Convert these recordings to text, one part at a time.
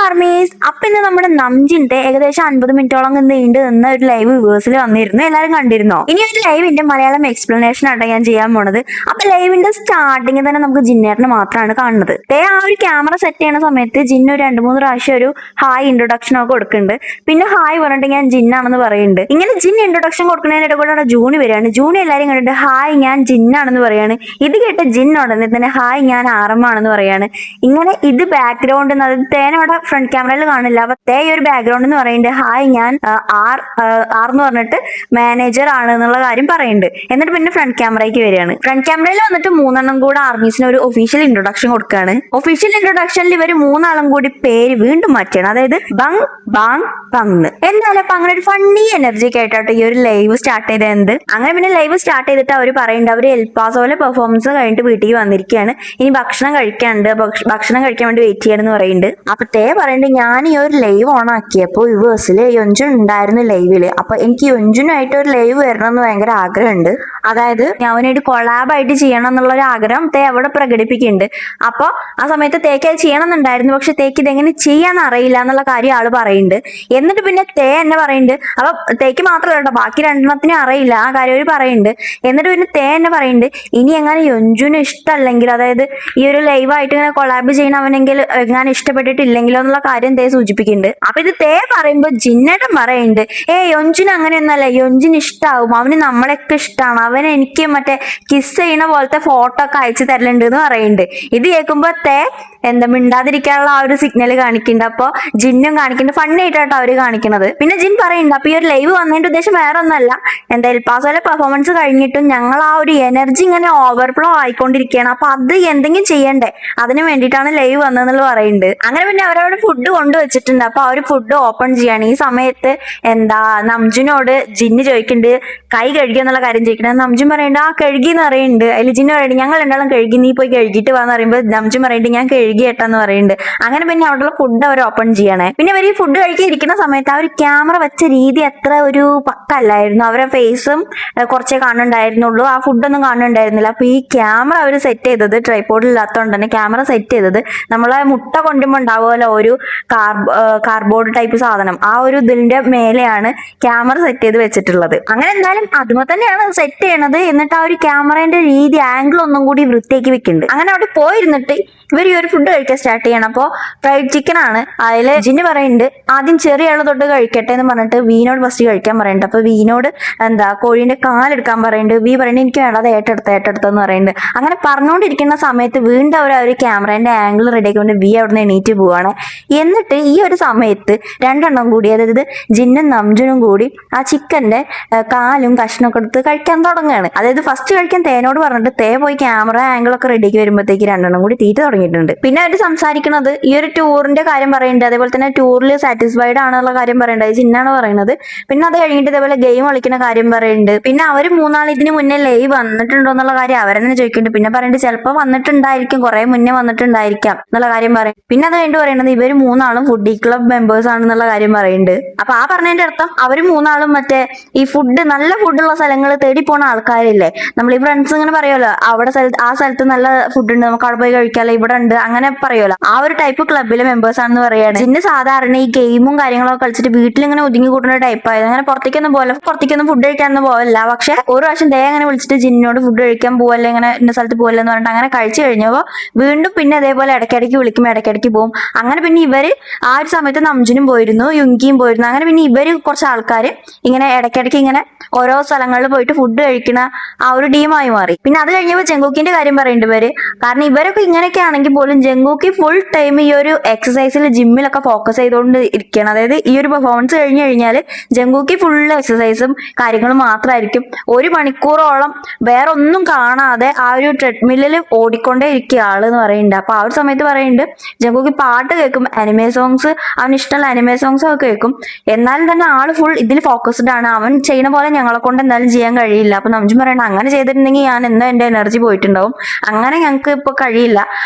Armies അപ്പൊ ഇന്ന് നമ്മുടെ നംജിന്റെ ഏകദേശം 50 മിനിറ്റോളം നീണ്ടു നിന്ന ഒരു ലൈവ് വ്യൂവേഴ്സിൽ വന്നിരുന്നു. എല്ലാരും കണ്ടിരുന്നോ? ഇനി ഒരു ലൈവിന്റെ മലയാളം എക്സ്പ്ലനേഷൻ ആട്ടോ ഞാൻ ചെയ്യാൻ പോണത്. അപ്പൊ ലൈവിന്റെ സ്റ്റാർട്ടിങ്ങിൽ തന്നെ നമുക്ക് ജിന്നേട്ടനെ മാത്രമാണ് കാണുന്നത്. ആ ഒരു ക്യാമറ സെറ്റ് ചെയ്യുന്ന സമയത്ത് ജിന്ന ഒരു 2-3 പ്രാവശ്യം ഒരു ഹായ് ഇൻട്രൊഡക്ഷൻ ഒക്കെ കൊടുക്കുന്നുണ്ട്. പിന്നെ ഹായ് പറഞ്ഞിട്ട് ഞാൻ ജിന്നാണെന്ന് പറയുന്നുണ്ട്. ഇങ്ങനെ ജിൻ ഇൻട്രൊഡക്ഷൻ കൊടുക്കുന്നതിന്റെ കൂടെ ജൂണി വരികയാണ്. ജൂണി എല്ലാരും കണ്ടിട്ട് ഹായ് ഞാൻ ജിന്നാണെന്ന് പറയാണ്. ഇത് കേട്ട് ജിൻ ഉടനെ തന്നെ ഹായ് ഞാൻ ആറമ്മാണെന്ന് പറയാണ്. ഇങ്ങനെ ഇത് ബാക്ക്ഗ്രൗണ്ട് തേനോടെ ഫ്രണ്ട് ക്യാമറയിൽ കാണില്ല. അപ്പൊ ഈ ഒരു ബാക്ക്ഗ്രൗണ്ട് എന്ന് പറയുന്നത് ഹായ് ഞാൻ ആർ എന്ന് പറഞ്ഞിട്ട് മാനേജർ ആണ് എന്നുള്ള കാര്യം പറയുന്നുണ്ട്. എന്നിട്ട് പിന്നെ ഫ്രണ്ട് ക്യാമറയ്ക്ക് വരികയാണ്. ഫ്രണ്ട് ക്യാമറയിൽ വന്നിട്ട് 3 കൂടെ ആർമീസിന് ഒരു ഒഫീഷ്യൽ ഇൻട്രൊഡക്ഷൻ കൊടുക്കുകയാണ്. ഒഫീഷ്യൽ ഇൻട്രൊഡക്ഷനിൽ ഇവർ 3 കൂടി പേര് വീണ്ടും മാറ്റിയാണ്. അതായത് ബങ് ബാങ് പങ്. എന്നാലും അപ്പൊ അങ്ങനെ ഒരു ഫണ്ണി എനർജി ആയിട്ടോ ഈ ഒരു ലൈവ് സ്റ്റാർട്ട് ചെയ്തത്. അങ്ങനെ പിന്നെ ലൈവ് സ്റ്റാർട്ട് ചെയ്തിട്ട് അവർ പറയുന്നുണ്ട് അവര് എൽപാസോലെ പെർഫോമൻസ് കഴിഞ്ഞിട്ട് വീട്ടിൽ വന്നിരിക്കുകയാണ്. ഇനി ഭക്ഷണം കഴിക്കാനുണ്ട്, ഭക്ഷണം കഴിക്കാൻ വേണ്ടി വെയിറ്റ് ചെയ്യണമെന്ന് പറയുന്നുണ്ട്. അപ്പൊ പറയുന്നുണ്ട് ഞാൻ ഈ ഒരു ലൈവ് ഓൺ ആക്കിയപ്പോൾ യുവേഴ്സില് യൊഞ്ചുൻ ഉണ്ടായിരുന്നു ലൈവില്. അപ്പൊ എനിക്ക് യൊഞ്ചുനായിട്ട് ഒരു ലൈവ് വരണം എന്ന് ഭയങ്കര ആഗ്രഹമുണ്ട്. അതായത് അവനായിട്ട് കൊളാബായിട്ട് ചെയ്യണം എന്നുള്ള ഒരു ആഗ്രഹം അവിടെ പ്രകടിപ്പിക്കുന്നുണ്ട്. അപ്പൊ ആ സമയത്ത് തേക്ക് അത് ചെയ്യണം എന്നുണ്ടായിരുന്നു. പക്ഷെ തേക്ക് ഇതെങ്ങനെ ചെയ്യാന്ന് അറിയില്ല എന്നുള്ള കാര്യം ആള് പറയുന്നുണ്ട്. എന്നിട്ട് പിന്നെ എന്നെ പറയുന്നുണ്ട്. അപ്പൊ തേക്ക് മാത്രമല്ല കേട്ടോ, ബാക്കി 2 അറിയില്ല ആ കാര്യം അവര് പറയുന്നുണ്ട്. എന്നിട്ട് പിന്നെ എന്നെ പറയുന്നുണ്ട് ഇനി എങ്ങനെ യൊഞ്ചുന് ഇഷ്ടമല്ലെങ്കിൽ, അതായത് ഈ ഒരു ലൈവായിട്ട് ഇങ്ങനെ കൊളാബ് ചെയ്യണം അവനെങ്കിൽ എങ്ങനെ ഇഷ്ടപ്പെട്ടിട്ടില്ലെങ്കിലോ എന്നുള്ള കാര്യം സൂചിപ്പിക്കുന്നുണ്ട്. അപ്പൊ ഇത് പറയുമ്പോ ജിന്നേട്ടൻ പറയുന്നുണ്ട് യൊഞ്ചുന് അങ്ങനെയൊന്നല്ല, യൊഞ്ചുന് ഇഷ്ടാവും, അവന് നമ്മളെയൊക്കെ ഇഷ്ടമാണ്, അവൻ എനിക്ക് മറ്റേ കിസ് ചെയ്യണ പോലത്തെ ഫോട്ടോ ഒക്കെ അയച്ചു തരലുണ്ട് എന്ന് പറയുന്നുണ്ട്. ഇത് കേൾക്കുമ്പോ മിണ്ടാതിരിക്കാനുള്ള ആ ഒരു സിഗ്നൽ കാണിക്കുന്നുണ്ട്. അപ്പൊ ജിന്നും കാണിക്കുന്നുണ്ട്. ഫണ്ണി ആയിട്ടാട്ടോ അവര് കാണിക്കുന്നത്. പിന്നെ ജിൻ പറയുന്നുണ്ട് അപ്പൊ ഈ ഒരു ലൈവ് വന്നതിന്റെ ഉദ്ദേശം വേറെ ഒന്നല്ല, എൽപാസോലെ പെർഫോമൻസ് കഴിഞ്ഞിട്ടും ഞങ്ങൾ ആ ഒരു എനർജി ഇങ്ങനെ ഓവർഫ്ലോ ആയിക്കൊണ്ടിരിക്കുകയാണ്. അപ്പൊ അത് എന്തെങ്കിലും ചെയ്യണ്ടേ, അതിന് വേണ്ടിയിട്ടാണ് ലൈവ് വന്നതെന്നുള്ള പറയുന്നുണ്ട്. അങ്ങനെ പിന്നെ അവരവിടെ ഫുഡ് കൊണ്ടുവച്ചിട്ടുണ്ട്. അപ്പൊ അവര് ഫുഡ് ഓപ്പൺ ചെയ്യാണ്. ഈ സമയത്ത് നംജുനോട് ജിന്ന് ചോദിക്കുന്നുണ്ട് കൈ കഴുകിയ എന്നുള്ള കാര്യം ചോദിക്കുന്നത്. നംജുൻ പറയുന്നുണ്ട് ആ കഴുകി എന്ന് പറയുന്നുണ്ട്. അതിൽ ജിന്ന് പറയുന്നുണ്ട് ഞങ്ങൾ 2 കഴുകി, നീ പോയി കഴുകിയിട്ട് വാന്ന് പറയുമ്പോൾ നംജുൻ പറയുന്നുണ്ട് ഞാൻ കഴുകി ഏട്ടാന്ന് പറയുന്നുണ്ട്. അങ്ങനെ പിന്നെ അവിടെയുള്ള ഫുഡ് അവർ ഓപ്പൺ ചെയ്യണേ. പിന്നെ അവർ ഈ ഫുഡ് കഴിക്കാൻ ഇരിക്കുന്ന സമയത്ത് ആ ഒരു ക്യാമറ വെച്ച രീതി അത്ര ഒരു പക്കല്ലായിരുന്നു. അവരെ ഫേസും കുറച്ചേ കാണുന്നുണ്ടായിരുന്നുള്ളൂ, ആ ഫുഡൊന്നും കാണുന്നുണ്ടായിരുന്നില്ല. അപ്പൊ ഈ ക്യാമറ അവർ സെറ്റ് ചെയ്തത് ട്രൈപോഡ് ഇല്ലാത്തതുകൊണ്ട് തന്നെ ക്യാമറ സെറ്റ് ചെയ്തത് നമ്മളെ മുട്ട കൊണ്ടുമ്പോൾ ഉണ്ടാവുമല്ലോ ഒരു കാർഡ്ബോർഡ് ടൈപ്പ് സാധനം, ആ ഒരു ഇതിന്റെ മേലെയാണ് ക്യാമറ സെറ്റ് ചെയ്ത് വെച്ചിട്ടുള്ളത്. അങ്ങനെ എന്തായാലും അതുമേ തന്നെയാണ് സെറ്റ് ചെയ്യണത്. എന്നിട്ട് ആ ഒരു ക്യാമറേന്റെ രീതി ആംഗിൾ ഒന്നും കൂടി വൃത്തിയാക്കി വെക്കുന്നുണ്ട്. അങ്ങനെ അവിടെ പോയിരുന്നിട്ട് ഇവർ ഈ ഒരു ഫുഡ് കഴിക്കാൻ സ്റ്റാർട്ട് ചെയ്യണം. അപ്പോൾ ഫ്രൈഡ് ചിക്കൻ ആണ്. അതില് ജിന്ന് പറയുന്നുണ്ട് ആദ്യം ചെറിയ ആള് തൊട്ട് കഴിക്കട്ടെ എന്ന് പറഞ്ഞിട്ട് വീനോട് ഫസ്റ്റ് കഴിക്കാൻ പറയുന്നുണ്ട്. അപ്പൊ വീനോട് കോഴീന്റെ കാലെടുക്കാൻ പറയുന്നുണ്ട്. വി പറയുന്നത് എനിക്ക് വേണ്ട, അത് ഏറ്റെടുത്തെന്ന് പറയുന്നുണ്ട്. അങ്ങനെ പറഞ്ഞുകൊണ്ടിരിക്കുന്ന സമയത്ത് വീണ്ടും അവർ ക്യാമറേന്റെ ആംഗിൾ റെഡിയാക്കി കൊണ്ട് വി അവിടെ നിന്ന് എണീറ്റ് പോവാണ്. എന്നിട്ട് ഈ ഒരു സമയത്ത് 2 കൂടി, അതായത് ജിന്നും നംജുനും കൂടി ആ ചിക്കന്റെ കാലും കഷ്ണമൊക്കെ എടുത്ത് കഴിക്കാൻ തുടങ്ങുകയാണ്. അതായത് ഫസ്റ്റ് കഴിക്കാൻ തേനോട് പറഞ്ഞിട്ട് പോയി ക്യാമറ ആംഗിൾ ഒക്കെ റെഡിയാക്കി വരുമ്പോഴത്തേക്ക് 2 കൂടി തീറ്റ തുടങ്ങിയിട്ടുണ്ട്. പിന്നെ അവർ സംസാരിക്കുന്നത് ഈ ഒരു ടൂറിന്റെ കാര്യം പറയുന്നുണ്ട്. അതേപോലെ തന്നെ ടൂറിൽ സാറ്റിസ്ഫൈഡ് ആണെന്നുള്ള കാര്യം പറയുന്നുണ്ട്. ജിന്നാണ് പറയുന്നത്. പിന്നെ അത് കഴിഞ്ഞിട്ട് ഇതേപോലെ ഗെയിം കളിക്കുന്ന കാര്യം പറയുന്നുണ്ട്. പിന്നെ അവർ 3 ഇതിന് മുന്നേ ലൈവ് വന്നിട്ടുണ്ടോ എന്നുള്ള കാര്യം അവരെന്നെ ചോദിക്കുന്നുണ്ട്. പിന്നെ പറയുന്നുണ്ട് ചിലപ്പോൾ വന്നിട്ടുണ്ടായിരിക്കും, കുറെ മുന്നേ വന്നിട്ടുണ്ടായിരിക്കാം എന്നുള്ള കാര്യം പറയും. പിന്നെ അത് കഴിഞ്ഞിട്ട് പറയുന്നത് ഇവർ 3 ഫുഡി ക്ലബ് മെമ്പേഴ്സ് ആണെന്നുള്ള കാര്യം പറയുന്നുണ്ട്. അപ്പൊ ആ പറഞ്ഞതിന്റെ അർത്ഥം അവര് 3 മറ്റേ ഈ ഫുഡ് നല്ല ഫുഡുള്ള സ്ഥലങ്ങൾ തേടി പോണ ആൾക്കാരില്ലേ. നമ്മൾ ഈ ഫ്രണ്ട്സ് ഇങ്ങനെ പറയുമല്ലോ ആ സ്ഥലത്ത് നല്ല ഫുഡ് ഉണ്ട്, നമുക്ക് അവിടെ പോയി കഴിക്കാമല്ലോ, ഇവിടെ ഉണ്ട്, അങ്ങനെ പറയുമല്ലോ. ആ ഒരു ടൈപ്പ് ക്ലബിലെ മെമ്പേഴ്സ് ആണെന്ന് പറയാണ്. ജിന്ന് സാധാരണ ഈ ഗെയിമും കാര്യങ്ങളൊക്കെ കളിച്ചിട്ട് വീട്ടിലിങ്ങനെ ഒതുങ്ങി കൂട്ടുന്ന ടൈപ്പായത്. അങ്ങനെ പുറത്തേക്കൊന്നും ഫുഡ് കഴിക്കാനൊന്നും പോകല്ല. പക്ഷെ ഒരു പ്രാവശ്യം അങ്ങനെ വിളിച്ചിട്ട് ജിന്നോട് ഫുഡ് കഴിക്കാൻ പോവല്ലേ, ഇങ്ങനെ ഇന്ന സ്ഥലത്ത് പോവല്ലേ എന്ന് പറഞ്ഞിട്ട് അങ്ങനെ കഴിച്ചു കഴിഞ്ഞപ്പോൾ വീണ്ടും പിന്നെ അതേപോലെ ഇടയ്ക്കിടയ്ക്ക് വിളിക്കുമ്പോൾ ഇടയ്ക്കിടയ്ക്ക് പോകും. അങ്ങനെ പിന്നെ ഇവര് ആ ഒരു സമയത്ത് നംജുനും പോയിരുന്നു, യുങ്കിയും പോയിരുന്നു. അങ്ങനെ പിന്നെ ഇവര് കുറച്ച് ആൾക്കാർ ഇങ്ങനെ ഇടയ്ക്കിടയ്ക്ക് ഇങ്ങനെ ഓരോ സ്ഥലങ്ങളിൽ പോയിട്ട് ഫുഡ് കഴിക്കുന്ന ആ ഒരു ടീമായി മാറി. പിന്നെ അത് കഴിഞ്ഞപ്പോൾ ജങ്കൂക്കിന്റെ കാര്യം പറയുന്നുണ്ട് ഇവര്. കാരണം ഇവരൊക്കെ ഇങ്ങനെയൊക്കെ ആണെങ്കിൽ പോലും ജങ്കൂക്കി ഫുൾ ടൈം ഈ ഒരു എക്സസൈസിൽ ജിമ്മിലൊക്കെ ഫോക്കസ് ചെയ്തുകൊണ്ട് ഇരിക്കുകയാണ്. അതായത് ഈ ഒരു പെർഫോമൻസ് കഴിഞ്ഞു കഴിഞ്ഞാൽ ജങ്കൂക്കി ഫുൾ എക്സസൈസും കാര്യങ്ങളും മാത്രമായിരിക്കും. 1 മണിക്കൂറോളം വേറെ ഒന്നും കാണാതെ ആ ഒരു ട്രെഡ്മില്ലിൽ ഓടിക്കൊണ്ടേ ഇരിക്കുക ആള് എന്ന് പറയുന്നുണ്ട്. അപ്പൊ ആ ഒരു സമയത്ത് പറയുന്നുണ്ട് ജങ്കൂക്കി പാട്ട് കേൾക്കും, അനിമേ സോങ്സ്, അവന് ഇഷ്ടമുള്ള അനിമേ സോങ്സ് ഒക്കെ കേൾക്കും. എന്നാലും തന്നെ ആള് ഫുൾ ഇതിൽ ഫോക്കസ്ഡ് ആണ്. അവൻ ചെയ്യുന്ന പോലെ ഞങ്ങളെ കൊണ്ട് എന്തായാലും ചെയ്യാൻ കഴിയില്ല. അപ്പൊ നംജുൻ പറയണം അങ്ങനെ ചെയ്തിട്ടുണ്ടെങ്കിൽ ഞാൻ എന്തോ എന്റെ എനർജി പോയിട്ടുണ്ടാവും, അങ്ങനെ ഞങ്ങൾക്ക് ഇപ്പൊ കഴിയില്ല.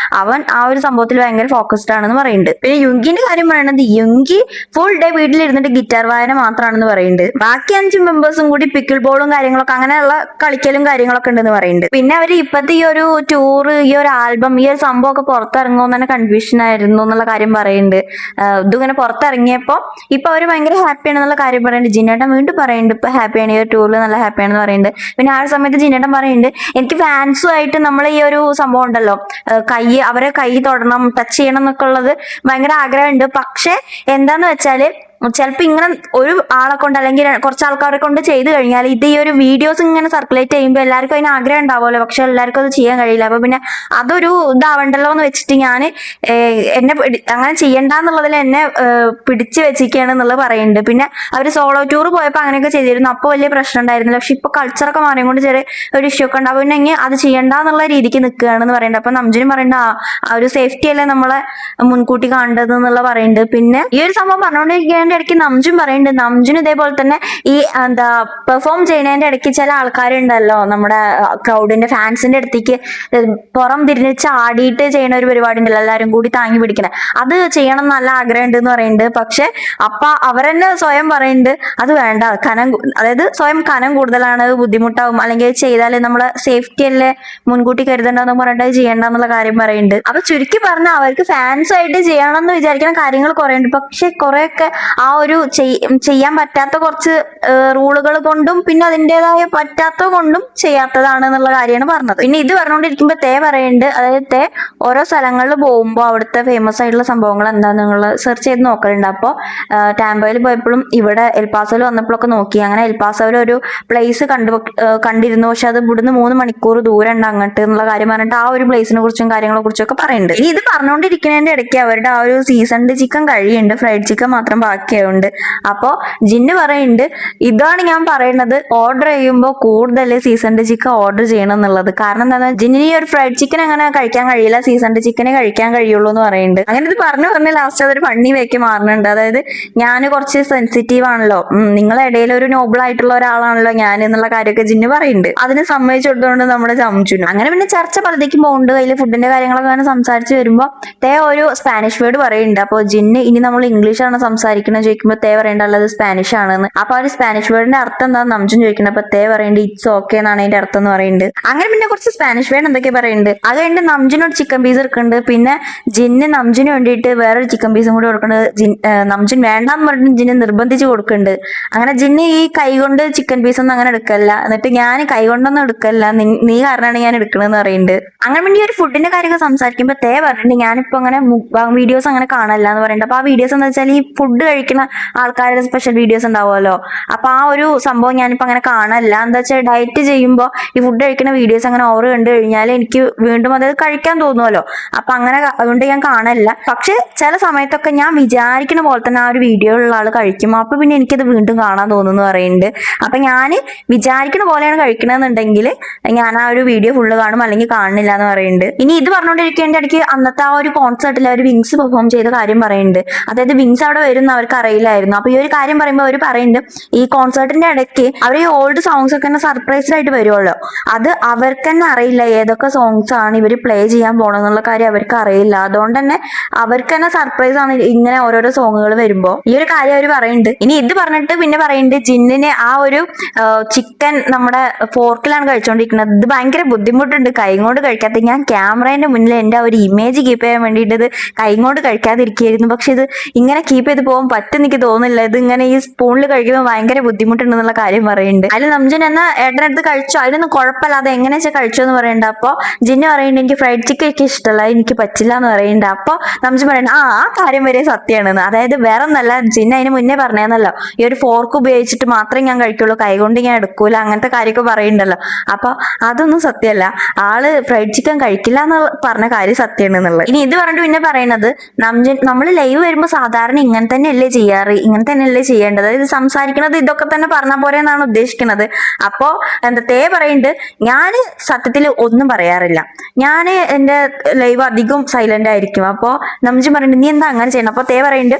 അവൻ ആ ഒരു സംഭവത്തിൽ ഭയങ്കര ഫോക്കസ്ഡ് ആണെന്ന് പറയുന്നുണ്ട്. പിന്നെ യുങ്കിന്റെ കാര്യം പറയുന്നത് യുങ്കി ഫുൾ ഡേ വീട്ടിലിരുന്നിട്ട് ഗിറ്റാർ വായന മാത്രമാണെന്ന് പറയുന്നുണ്ട്. ബാക്കി 5 മെമ്പേഴ്സും കൂടി പിക്കിൾ ബോളും കാര്യങ്ങളൊക്കെ അങ്ങനെയുള്ള കളിക്കലും കാര്യങ്ങളൊക്കെ ഉണ്ടെന്ന് പറയുന്നുണ്ട്. പിന്നെ അവര് ഇപ്പത്തെ ഈ ഒരു ടൂർ, ഈ ഒരു ആൽബം, ഈ ഒരു സംഭവം ഒക്കെ പുറത്തിറങ്ങുമെന്ന് തന്നെ കൺഫ്യൂഷൻ ആയിരുന്നു എന്നുള്ള കാര്യം പറയുന്നുണ്ട്. ഇതിങ്ങനെ പുറത്തിറങ്ങിയപ്പോ ഇപ്പൊ അവര് ഭയങ്കര ഹാപ്പിയാണ് എന്നുള്ള കാര്യം പറയുന്നുണ്ട്. ജിന്നേട്ടൻ വീണ്ടും പറയുന്നുണ്ട് ഇപ്പൊ ഹാപ്പിയാണ്, ഈ ഒരു ടൂറിൽ നല്ല ഹാപ്പിയാണെന്ന് പറയുന്നുണ്ട്. പിന്നെ ആ ഒരു സമയത്ത് ജിന്നേട്ടൻ പറയുന്നുണ്ട് എനിക്ക് ഫാൻസുമായിട്ട് നമ്മൾ ഈ ഒരു സംഭവം ഉണ്ടല്ലോ, അവരെ കൈ തൊടണം, ടച്ച് ചെയ്യണം എന്നൊക്കെ ഉള്ളത് ഭയങ്കര ആഗ്രഹമുണ്ട്. പക്ഷെ എന്താന്ന് വെച്ചാല് ചിലപ്പോ ഇങ്ങനെ ഒരു ആളെ കൊണ്ട് അല്ലെങ്കിൽ കുറച്ച് ആൾക്കാരെ കൊണ്ട് ചെയ്ത് കഴിഞ്ഞാൽ ഇത് ഈ ഒരു വീഡിയോസ് ഇങ്ങനെ സർക്കുലേറ്റ് ചെയ്യുമ്പോൾ എല്ലാവർക്കും അതിന് ആഗ്രഹം ഉണ്ടാവുമല്ലോ, പക്ഷെ എല്ലാവർക്കും അത് ചെയ്യാൻ കഴിയില്ല. അപ്പൊ പിന്നെ അതൊരു ഇതാവണ്ടല്ലോ എന്ന് വെച്ചിട്ട് ഞാൻ എന്നെ അങ്ങനെ ചെയ്യണ്ടെന്നുള്ളതിൽ എന്നെ പിടിച്ചു വെച്ചിരിക്കുകയാണ് എന്നുള്ളത് പറയുന്നുണ്ട്. പിന്നെ അവർ സോളോ ടൂർ പോയപ്പോൾ അങ്ങനെയൊക്കെ ചെയ്തിരുന്നു, അപ്പോൾ വലിയ പ്രശ്നം ഉണ്ടായിരുന്നില്ല. പക്ഷെ ഇപ്പൊ കൾച്ചറൊക്കെ മാറിയും കൊണ്ട് ചെറിയ ഒരു ഇഷ്യൂ ഒക്കെ ഉണ്ടാവും, പിന്നെ അത് ചെയ്യണ്ടെന്നുള്ള രീതിക്ക് നിൽക്കുകയാണെന്ന് പറയുന്നുണ്ട്. അപ്പൊ നംജുനും പറയുന്നുണ്ട് ആ ഒരു സേഫ്റ്റി അല്ലേ നമ്മളെ മുൻകൂട്ടി കാണേണ്ടത് എന്നുള്ള പറയുന്നുണ്ട്. പിന്നെ ഈ ഒരു സംഭവം പറഞ്ഞുകൊണ്ടിരിക്കുകയാണ് ഇടയ്ക്ക് നംജുൻ പറയുന്നുണ്ട് നംജുൻ ഇതേപോലെ തന്നെ ഈ പെർഫോം ചെയ്യുന്നതിന്റെ ഇടയ്ക്ക് ചില ആൾക്കാരുണ്ടല്ലോ നമ്മുടെ ക്രൗഡിന്റെ ഫാൻസിന്റെ അടുത്തേക്ക് പുറം തിരിഞ്ഞ് ചാടിയിട്ട് ചെയ്യുന്ന ഒരു പരിപാടി ഉണ്ടല്ലോ, എല്ലാവരും കൂടി താങ്ങി പിടിക്കണേ, അത് ചെയ്യണം നല്ല ആഗ്രഹം ഉണ്ട് എന്ന് പറയുന്നുണ്ട്. പക്ഷെ അപ്പൊ അവരെന്നെ സ്വയം പറയുന്നുണ്ട് അത് വേണ്ട, അതായത് സ്വയം കനം കൂടുതലാണ്, ബുദ്ധിമുട്ടാവും, അല്ലെങ്കിൽ ചെയ്താൽ നമ്മളെ സേഫ്റ്റി അല്ലേ മുൻകൂട്ടി കരുതണ്ടെന്ന് പറഞ്ഞിട്ട് ചെയ്യണ്ടെന്നുള്ള കാര്യം പറയുന്നുണ്ട്. അപ്പൊ ചുരുക്കി പറഞ്ഞാൽ അവർക്ക് ഫാൻസ് ആയിട്ട് ചെയ്യണം എന്ന് വിചാരിക്കുന്ന കാര്യങ്ങൾ കുറെ ഉണ്ട്, പക്ഷെ കുറെയൊക്കെ ആ ഒരു ചെയ്യാൻ പറ്റാത്ത കുറച്ച് റൂളുകൾ കൊണ്ടും പിന്നെ അതിൻ്റെതായ പറ്റാത്ത കൊണ്ടും ചെയ്യാത്തതാണ് എന്നുള്ള കാര്യമാണ് പറഞ്ഞത്. പിന്നെ ഇത് പറഞ്ഞുകൊണ്ടിരിക്കുമ്പോ പറയുന്നുണ്ട്, അതായത് ഓരോ സ്ഥലങ്ങളിൽ പോകുമ്പോൾ അവിടുത്തെ ഫേമസ് ആയിട്ടുള്ള സംഭവങ്ങൾ എന്താണെന്ന് നിങ്ങൾ സെർച്ച് ചെയ്ത് നോക്കലുണ്ട്. അപ്പോൾ ടാമ്പോയിൽ പോയപ്പോഴും ഇവിടെ എൽപാസോയിൽ വന്നപ്പോഴൊക്കെ നോക്കി, അങ്ങനെ എൽപാസോയിൽ ഒരു പ്ലേസ് കണ്ടിരുന്നു, പക്ഷെ അത് ഇവിടുന്ന് 3 മണിക്കൂർ ദൂരം ഉണ്ട് അങ്ങോട്ട് എന്നുള്ള കാര്യം പറഞ്ഞിട്ട് ആ ഒരു പ്ലേസിനെ കുറിച്ചും കാര്യങ്ങളെ കുറിച്ചും ഒക്കെ പറയുന്നുണ്ട്. ഇനി ഇത് പറഞ്ഞുകൊണ്ടിരിക്കുന്നതിന്റെ ഇടയ്ക്ക് അവരുടെ ആ ഒരു സീസൺഡ് ചിക്കൻ കഴിയുന്നുണ്ട്, ഫ്രൈഡ് ചിക്കൻ മാത്രം ബാക്കിയായുണ്ട്. അപ്പോ ജിന്ന് പറയുന്നുണ്ട് ഇതാണ് ഞാൻ പറയുന്നത്, ഓർഡർ ചെയ്യുമ്പോൾ കൂടുതൽ സീസൺഡ് ചിക്കൻ ഓർഡർ ചെയ്യണം എന്നുള്ളത്. കാരണം എന്താ, ജിന്നിന് ഈ ഒരു ഫ്രൈഡ് ചിക്കൻ അങ്ങനെ കഴിക്കാൻ കഴിയില്ല, സീസൺഡ് ചിക്കനെ കഴിക്കാൻ കഴിയുള്ളൂ എന്ന് പറയുന്നുണ്ട്. അങ്ങനെ ഇത് പറഞ്ഞ് ലാസ്റ്റ് അതൊരു ഫണ്ണി വേക്ക് മാറുന്നുണ്ട്. അതായത് ഞാൻ കുറച്ച് സെൻസിറ്റീവ് ആണല്ലോ, നിങ്ങളെ ഇടയിൽ ഒരു നോബിൾ ആയിട്ടുള്ള ഒരാളാണല്ലോ ഞാൻ എന്നുള്ള കാര്യമൊക്കെ ജിന്ന് പറയുന്നുണ്ട്. അതിന് സമ്മതിച്ചു കൊടുത്തുകൊണ്ട് നമ്മുടെ ചംചുനും. അങ്ങനെ പിന്നെ ചർച്ച പലതേക്കും പോകുന്നുണ്ട്. അതിൽ ഫുഡിന്റെ കാര്യങ്ങളൊക്കെ അങ്ങനെ സംസാരിച്ച് വരുമ്പോൾ ഒരു സ്പാനിഷ് വേർഡ് പറയുന്നുണ്ട്. അപ്പോൾ ജിന്ന് ഇനി നമ്മൾ ഇംഗ്ലീഷാണ് സംസാരിക്കുന്നത് ചോദിക്കുമ്പോൾ പറയേണ്ടത് സ്പാനിഷ് ആണെന്ന്. അപ്പൊ ആ ഒരു സ്പാനിഷ് വേർഡിന്റെ അർത്ഥം എന്താണെന്ന് നംജുൻ ചോദിക്കുന്നത്. അപ്പൊ പറയുന്നുണ്ട് ഇറ്റ്സ് ഓക്കെ എന്നാണ് അതിന്റെ അർത്ഥം എന്ന് പറയുന്നുണ്ട്. അങ്ങനെ പിന്നെ കുറച്ച് സ്പാനിഷ് വേർഡ് എന്തൊക്കെ പറയുന്നുണ്ട്. അത് കഴിഞ്ഞിട്ട് നംജുനോട് ചിക്കൻ പീസ് എടുക്കുന്നുണ്ട്. പിന്നെ ജിന്ന് നംജുന് വേണ്ടിയിട്ട് വേറൊരു ചിക്കൻ പീസും കൂടി കൊടുക്കുന്നുണ്ട്. നംജുൻ വേണ്ടാന്ന് പറഞ്ഞിട്ട് ജിന്ന് നിർബന്ധിച്ച് കൊടുക്കുന്നുണ്ട്. അങ്ങനെ ജിന്ന് ഈ കൈ കൊണ്ട് ചിക്കൻ പീസ് ഒന്നും അങ്ങനെ എടുക്കല്ല, എന്നിട്ട് ഞാൻ കൈ കൊണ്ടൊന്നും എടുക്കല്ല, നീ കാരണമാണ് ഞാൻ എടുക്കണെന്ന് പറയുന്നുണ്ട്. അങ്ങനെ പിന്നെ ഈ ഒരു ഫുഡിന്റെ കാര്യമൊക്കെ സംസാരിക്കുമ്പോൾ പറഞ്ഞിട്ടുണ്ട് ഞാനിപ്പോ അങ്ങനെ വീഡിയോസ് അങ്ങനെ കാണല്ല എന്ന് പറയുന്നുണ്ട്. അപ്പൊ ആ വീഡിയോസ് എന്താ വെച്ചാൽ ഈ ഫുഡ് കഴിക്കുന്ന ആൾക്കാരുടെ സ്പെഷ്യൽ വീഡിയോസ് ഉണ്ടാവുമല്ലോ, അപ്പൊ ആ ഒരു സംഭവം ഞാനിപ്പോ അങ്ങനെ കാണല്ല. എന്താ വെച്ചാൽ ഡയറ്റ് ചെയ്യുമ്പോൾ ഈ ഫുഡ് കഴിക്കുന്ന വീഡിയോസ് അങ്ങനെ ഓവർ കണ്ടു കഴിഞ്ഞാൽ എനിക്ക് വീണ്ടും അത് കഴിക്കാൻ തോന്നുമല്ലോ, അപ്പൊ അങ്ങനെ അതുകൊണ്ട് ഞാൻ കാണല്ല. പക്ഷെ ചില സമയത്തൊക്കെ ഞാൻ വിചാരിക്കുന്ന പോലെ തന്നെ ആ ഒരു വീഡിയോയിലുള്ള ആൾ കഴിക്കും, അപ്പൊ പിന്നെ എനിക്കത് വീണ്ടും കാണാൻ തോന്നുന്നു പറയുന്നുണ്ട്. അപ്പൊ ഞാൻ വിചാരിക്കുന്ന പോലെയാണ് കഴിക്കണമെന്നുണ്ടെങ്കിൽ ഞാൻ ആ ഒരു വീഡിയോ ഫുള്ള് കാണും, അല്ലെങ്കിൽ കാണുന്നില്ല എന്ന് പറയുന്നുണ്ട്. ഇനി ഇത് പറഞ്ഞുകൊണ്ടിരിക്കേണ്ട ഇടയ്ക്ക് അന്നത്തെ ആ ഒരു കോൺസേർട്ടിൽ അവർ വിങ്സ് പെർഫോം ചെയ്ത കാര്യം പറയുന്നുണ്ട്. അതായത് വിങ്സ് അവിടെ വരുന്ന അവർക്ക് അറിയില്ലായിരുന്നു. അപ്പൊ ഈ ഒരു കാര്യം പറയുമ്പോൾ അവർ പറയുന്നുണ്ട് ഈ കോൺസേർട്ടിന്റെ ഇടയ്ക്ക് അവർ ഈ ഓൾഡ് സോങ്സ് ഒക്കെ തന്നെ സർപ്രൈസ്ഡ് ആയിട്ട് വരുമല്ലോ, അത് അവർക്ക് തന്നെ അറിയില്ല ഏതൊക്കെ സോങ്സ് ആണ് ഇവർ പ്ലേ ചെയ്യാൻ പോണെന്നുള്ള കാര്യം അവർക്ക് അറിയില്ല. അതുകൊണ്ട് തന്നെ അവർക്ക് തന്നെ സർപ്രൈസ് ആണ് ഇങ്ങനെ ഓരോരോ സോങ്ങുകൾ വരുമ്പോൾ. ഈ ഒരു കാര്യം അവർ പറയുന്നുണ്ട്. ഇനി ഇത് പറഞ്ഞിട്ട് പിന്നെ പറയുന്നുണ്ട് ജിന്നിനെ ആ ഒരു ചിക്കൻ നമ്മുടെ ഫോർക്കിലാണ് കഴിച്ചുകൊണ്ടിരിക്കുന്നത്, ഇത് ഭയങ്കര ബുദ്ധിമുട്ടുണ്ട് കൈ കൊണ്ട് കഴിക്കാത്ത, ഞാൻ ക്യാമറേന്റെ മുന്നിൽ എന്റെ ആ ഒരു ഇമേജ് കീപ്പ് ചെയ്യാൻ വേണ്ടിയിട്ട് ഇത് കൈ കൊണ്ട് കഴിക്കാതിരിക്കുകയായിരുന്നു, പക്ഷെ ഇത് ഇങ്ങനെ കീപ്പ് ചെയ്ത് പോകാൻ പറ്റും എനിക്ക് തോന്നുന്നില്ല, ഇത് ഇങ്ങനെ ഈ സ്പൂണിൽ കഴിക്കുമ്പോൾ ഭയങ്കര ബുദ്ധിമുട്ടുണ്ടെന്നുള്ള കാര്യം പറയുന്നുണ്ട്. അതിൽ നംജുൻ എന്നാ ഏട്ടനടുത്ത് കഴിച്ചോ, അതിനൊന്നും കുഴപ്പമില്ല, അത് എങ്ങനെ വെച്ചാൽ കഴിച്ചോ എന്ന് പറയുന്നുണ്ട്. അപ്പൊ ജിന്നു പറയുന്നുണ്ട് എനിക്ക് ഫ്രൈഡ് ചിക്കൻ ഒക്കെ ഇഷ്ടമല്ല, എനിക്ക് പറ്റില്ല എന്ന് പറയുന്നുണ്ട്. അപ്പൊ നംജുൻ പറയുന്നത് ആ കാര്യം വരെ സത്യമാണെന്ന്. അതായത് വേറെ ഒന്നല്ല, ജിന്നു അതിന് മുന്നേ പറഞ്ഞതെന്നല്ലോ ഈ ഒരു ഫോർക്ക് ഉപയോഗിച്ചിട്ട് മാത്രമേ ഞാൻ കഴിക്കുള്ളൂ, കൈകൊണ്ട് ഞാൻ എടുക്കൂല, അങ്ങനത്തെ കാര്യമൊക്കെ പറയുന്നുണ്ടല്ലോ. അപ്പൊ അതൊന്നും സത്യമല്ല, ആള് ഫ്രൈഡ് ചിക്കൻ കഴിക്കില്ല എന്ന് പറഞ്ഞ കാര്യം സത്യമാണ് എന്നുള്ളത്. ഇനി ഇത് പറഞ്ഞിട്ട് പിന്നെ പറയുന്നത് നംജുൻ നമ്മൾ ലൈവ് വരുമ്പോൾ സാധാരണ ഇങ്ങനെ തന്നെയല്ലേ ചെയ്യാറ്, ഇങ്ങനെ തന്നെയല്ലേ ചെയ്യേണ്ടത്, അതായത് സംസാരിക്കുന്നത് ഇതൊക്കെ തന്നെ പറഞ്ഞ പോലെ എന്നാണ് ഉദ്ദേശിക്കുന്നത്. അപ്പോ പറയുന്നുണ്ട് ഞാൻ സത്യത്തിൽ ഒന്നും പറയാറില്ല, ഞാൻ എന്റെ ലൈവ് അധികം സൈലന്റ് ആയിരിക്കും. അപ്പോ നംജുൻ പറയുന്നുണ്ട് നീ എന്താ അങ്ങനെ ചെയ്യണം. അപ്പൊ പറയുന്നുണ്ട്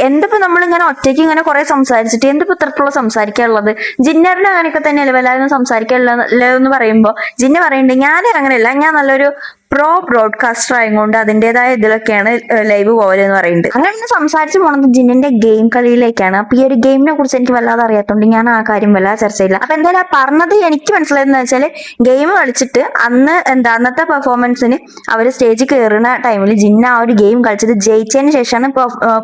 എന്തിപ്പോ നമ്മളിങ്ങനെ ഒറ്റയ്ക്ക് ഇങ്ങനെ കുറെ സംസാരിച്ചിട്ട് എന്തിപ്പോ ഇത്രത്തോളം സംസാരിക്കാനുള്ളത്, ജിന്നറിന് അങ്ങനെയൊക്കെ തന്നെയല്ലേ വല്ലാതെ സംസാരിക്കാനുള്ളല്ലോ എന്ന് പറയുമ്പോൾ ജിന്ന പറയുന്നുണ്ട് ഞാൻ അങ്ങനെയല്ല, ഞാൻ നല്ലൊരു പ്രോ ബ്രോഡ്കാസ്റ്റർ ആയതുകൊണ്ട് അതിൻ്റെതായ ഇതിലൊക്കെയാണ് ലൈവ് പോലെ എന്ന് പറയുന്നത്. അങ്ങനെ ഇന്ന് സംസാരിച്ച് പോണത് ജിന്നിന്റെ ഗെയിം കളിയിലേക്കാണ്. അപ്പൊ ഈ ഒരു ഗെയിമിനെ കുറിച്ച് എനിക്ക് വല്ലാതെ അറിയാത്തതുകൊണ്ട് ഞാൻ ആ കാര്യം വല്ലാതെ ചർച്ച ചെയ്യില്ല. അപ്പൊ എന്തായാലും പറഞ്ഞത് എനിക്ക് മനസ്സിലായെന്ന് വെച്ചാൽ ഗെയിം കളിച്ചിട്ട് അന്നത്തെ പെർഫോമൻസിന് അവർ സ്റ്റേജിൽ കയറുന്ന ടൈമിൽ ജിന്ന ആ ഒരു ഗെയിം കളിച്ചത് ജയിച്ചതിന് ശേഷമാണ്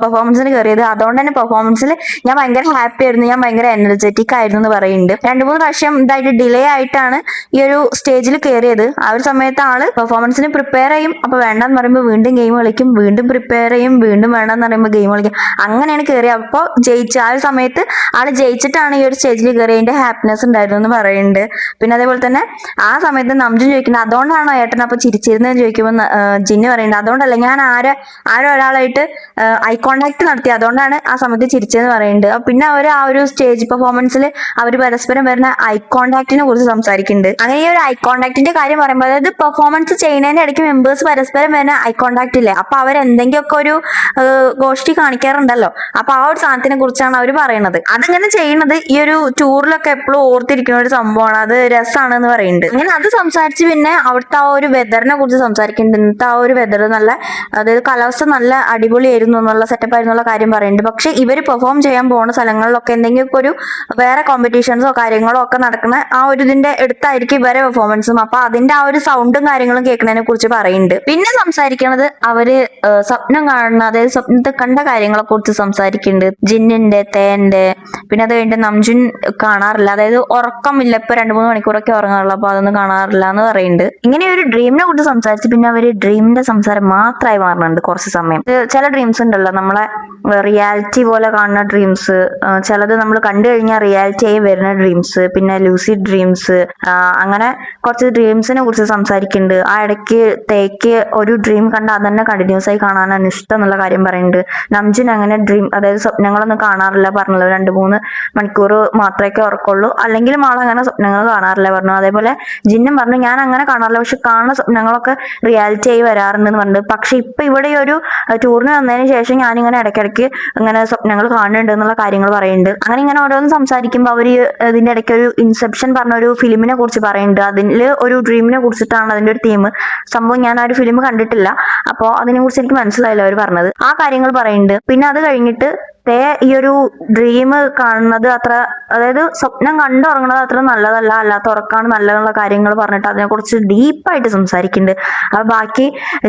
പെർഫോമൻസിന് കയറിയത്. അതുകൊണ്ട് തന്നെ പെർഫോമൻസിൽ ഞാൻ ഭയങ്കര ഹാപ്പി ആയിരുന്നു, ഞാൻ ഭയങ്കര എനർജറ്റിക് ആയിരുന്നു എന്ന് പറയുന്നുണ്ട്. 2-3 പ്രാവശ്യം ഇതായിട്ട് ഡിലേ ആയിട്ടാണ് ഈ ഒരു സ്റ്റേജിൽ കയറിയത്. ആ ഒരു സമയത്ത് ആള് പെർഫോമൻസിന് പ്രിപ്പയർ ചെയ്യും, അപ്പൊ വേണ്ടെന്ന് പറയുമ്പോൾ വീണ്ടും ഗെയിം കളിക്കും, വീണ്ടും പ്രിപ്പയർ ചെയ്യും, വീണ്ടും വേണ്ടെന്ന് പറയുമ്പോൾ ഗെയിം കളിക്കും. അങ്ങനെയാണ് കയറിയത്. അപ്പോൾ ആ ഒരു സമയത്ത് ആള് ജയിച്ചിട്ടാണ് ഈ ഒരു സ്റ്റേജിൽ കയറിയതിന്റെ ഹാപ്പിനെസ് ഉണ്ടായിരുന്നു എന്ന് പറയുന്നുണ്ട്. പിന്നെ അതേപോലെ തന്നെ ആ സമയത്ത് നംജുൻ ചോദിക്കുന്നത് അതുകൊണ്ടാണോ ഏട്ടൻ അപ്പൊ ചിരിച്ചിരുന്നതെന്ന് ചോദിക്കുമ്പോൾ ജിന്ന് പറയുന്നുണ്ട് അതുകൊണ്ടല്ല, ഞാൻ ആരോ ഒരാളായിട്ട് ഐ കോണ്ടാക്ട് നടത്തി, അതുകൊണ്ടാണ് ആ സമയത്ത് ചിരിച്ചതെന്ന് പറയുന്നുണ്ട്. പിന്നെ അവർ ആ ഒരു സ്റ്റേജ് പെർഫോമൻസിൽ അവർ പരസ്പരം വരുന്ന ഐ കോണ്ടാക്ടിനെ കുറിച്ച് സംസാരിക്കുന്നുണ്ട്. അങ്ങനെ ഈ ഒരു ഐ കോണ്ടാക്ടിന്റെ കാര്യം പറയുമ്പോൾ അതായത് പെർഫോമൻസ് ചെയ്യുന്നതിന്റെ ഇടയ്ക്ക് മെമ്പേഴ്സ് പരസ്പരം വരുന്ന ഐ കോണ്ടാക്ട് ഇല്ലേ, അപ്പൊ അവരെന്തെങ്കിലുമൊക്കെ ഒരു ഗോഷ്ടി കാണിക്കാറുണ്ടല്ലോ, അപ്പൊ ആ ഒരു സാധനത്തിനെ കുറിച്ചാണ് അവർ പറയുന്നത്. അതിങ്ങനെ ചെയ്യുന്നത് ഈ ഒരു ടൂറിലൊക്കെ എപ്പോഴും ഓർത്തിരിക്കുന്ന ഒരു സംഭവമാണ്, അത് രസമാണ് എന്ന് പറയുന്നുണ്ട്. അങ്ങനെ അത് സംസാരിച്ച് പിന്നെ അവിടുത്തെ ആ ഒരു വെതറിനെ കുറിച്ച് സംസാരിക്കുന്നുണ്ട്. ഇന്നത്തെ ആ ഒരു വെതർ നല്ല, അതായത് കാലാവസ്ഥ നല്ല അടിപൊളിയായിരുന്നു എന്നുള്ള സെറ്റപ്പ് ആയിരുന്നുള്ള കാര്യം പറയുന്നുണ്ട്. പക്ഷെ ഇവർ പെർഫോം ചെയ്യാൻ പോകുന്ന സ്ഥലങ്ങളിലൊക്കെ എന്തെങ്കിലും ഒരു വേറെ കോമ്പറ്റീഷൻസോ കാര്യങ്ങളോ ഒക്കെ നടക്കുന്ന ആ ഒരു ഇതിന്റെ അടുത്തായിരിക്കും ഇവരെ പെർഫോമൻസും, അപ്പൊ അതിന്റെ ആ ഒരു സൗണ്ടും കാര്യങ്ങളും കേൾക്കുന്നതിനെ കുറിച്ച് പറയുന്നുണ്ട്. പിന്നെ സംസാരിക്കുന്നത് അവര് സ്വപ്നം കാണുന്ന, അതായത് സ്വപ്നത്തിൽ കണ്ട കാര്യങ്ങളെ കുറിച്ച് സംസാരിക്കുന്നുണ്ട്. ജിന്നിന്റെ, തേന്റെ, പിന്നെ അത് കഴിഞ്ഞിട്ട് നംജുൻ കാണാറില്ല, അതായത് ഉറക്കമില്ല, ഇപ്പൊ 2-3 മണിക്കൂറൊക്കെ ഉറങ്ങാറുള്ളൂ, അപ്പൊ അതൊന്നും കാണാറില്ല എന്ന് പറയുന്നുണ്ട്. ഇങ്ങനെ ഒരു ഡ്രീമിനെ കുറിച്ച് സംസാരിച്ച് പിന്നെ അവര് ഡ്രീമിന്റെ സംസാരം മാത്രമായി മാറുന്നുണ്ട് കുറച്ച് സമയം. ചില ഡ്രീംസ് ഉണ്ടല്ലോ നമ്മളെ റിയാലിറ്റി പോലെ കാണുന്ന ഡ്രീംസ്, ചിലത് നമ്മൾ കണ്ടു കഴിഞ്ഞാൽ റിയാലിറ്റി ആയി വരുന്ന ഡ്രീംസ്, പിന്നെ ലൂസിഡ് ഡ്രീംസ്, അങ്ങനെ കുറച്ച് ഡ്രീംസിനെ കുറിച്ച് സംസാരിക്കുന്നുണ്ട്. ആ ഇടയ്ക്ക് തേക്ക് ഒരു ഡ്രീം കണ്ട അത് തന്നെ കണ്ടിന്യൂസ് ആയി കാണാനാണ് ഇഷ്ടം എന്നുള്ള കാര്യം പറയുന്നുണ്ട്. നംജുൻ അങ്ങനെ ഡ്രീം, അതായത് സ്വപ്നങ്ങളൊന്നും കാണാറില്ല പറഞ്ഞല്ലോ, 2-3 മണിക്കൂർ മാത്രമേ ഉറക്കുള്ളൂ, അല്ലെങ്കിലും ആളങ്ങനെ സ്വപ്നങ്ങൾ കാണാറില്ല പറഞ്ഞു. അതേപോലെ ജിന്നും പറഞ്ഞു ഞാൻ അങ്ങനെ കാണാറില്ല, പക്ഷെ കാണുന്ന സ്വപ്നങ്ങളൊക്കെ റിയാലിറ്റി ആയി വരാറുണ്ടെന്ന് പറഞ്ഞു. പക്ഷെ ഇപ്പൊ ഇവിടെ ഒരു ടൂറിന് വന്നതിന് ശേഷം ഞാനിങ്ങനെ ഇടയ്ക്കിടയ്ക്ക് ഇങ്ങനെ സ്വപ്നങ്ങൾ കാണുന്നുണ്ട് എന്നുള്ള കാര്യങ്ങൾ പറയുന്നുണ്ട്. അങ്ങനെ ഇങ്ങനെ ഓരോന്ന് സംസാരിക്കുമ്പോൾ അവർ ഇതിന്റെ ഇടയ്ക്ക് ഒരു ഇൻസെപ്ഷൻ പറഞ്ഞ ഒരു ഫിലിമിനെ കുറിച്ച് പറയുന്നുണ്ട്. അതിൽ ഒരു ഡ്രീമിനെ കുറിച്ചിട്ടാണ് അതിന്റെ ഒരു തീം. സംഭവം ഞാൻ ആ ഒരു ഫിലിം കണ്ടിട്ടില്ല, അപ്പോൾ അതിനെ കുറിച്ച് എനിക്ക് മനസ്സിലായില്ല അവർ പറഞ്ഞത്. ആ കാര്യങ്ങൾ പറയുന്നുണ്ട്. പിന്നെ അത് കഴിഞ്ഞിട്ട് ഈ ഒരു ഡ്രീം കാണുന്നത് അത്ര, അതായത് സ്വപ്നം കണ്ടുറങ്ങുന്നത് അത്ര നല്ലതല്ല, അല്ലാത്ത ഉറക്കാണ് നല്ലതെന്നുള്ള കാര്യങ്ങൾ പറഞ്ഞിട്ട് അതിനെക്കുറിച്ച് ഡീപ്പായിട്ട് സംസാരിക്കുന്നുണ്ട്. അപ്പൊ ബാക്കി